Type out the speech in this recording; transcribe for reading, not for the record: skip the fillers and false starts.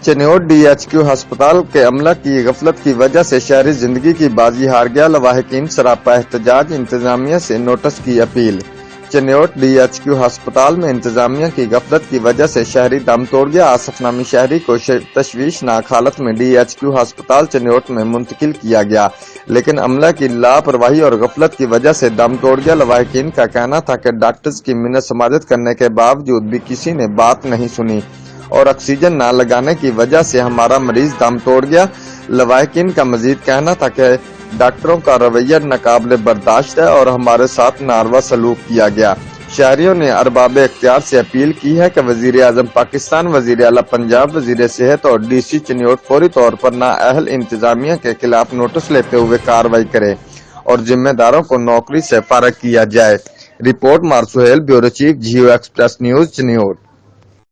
Chiniot DHQ हस्पताल के अमला की गफलत की वजह से शहरी जिंदगी की बाजी हार गया। लवाहिकीन सरापा एहतजाज, इंतजामिया से नोटिस की अपील। चनियोट DHQ हस्पताल में इंतजामिया की गफलत की वजह से शहरी दम तोड़ गया। आसफ नामी शहरी को तशवीशनाक हालत में DHQ हस्पताल चनियोट में मुंतकिल किया गया, लेकिन अमला की लापरवाही और गफलत की वजह से दम तोड़ गया। लवाहिकीन का कहना था कि डॉक्टर्स की मिन्नत समाजत करने के बावजूद भी किसी ने बात नहीं सुनी और ऑक्सीजन न लगाने की वजह से हमारा मरीज दम तोड़ गया। लवाहिकीन का मजीद कहना था कि डॉक्टरों का रवैया नाकाबिले बर्दाश्त है और हमारे साथ नारवा सलूक किया गया। शहरियों ने अरबाब इख्तियार से अपील की है कि वजीर आजम पाकिस्तान, वजीर आला पंजाब, वजीर सेहत और DC चनियोट फौरी तौर पर नाअहल इंतजामिया के खिलाफ नोटिस लेते हुए कार्रवाई करे और जिम्मेदारों को नौकरी से फारिग किया जाए। रिपोर्ट मार सुहेल, ब्यूरो चीफ, जियो एक्सप्रेस न्यूज, चनियोट।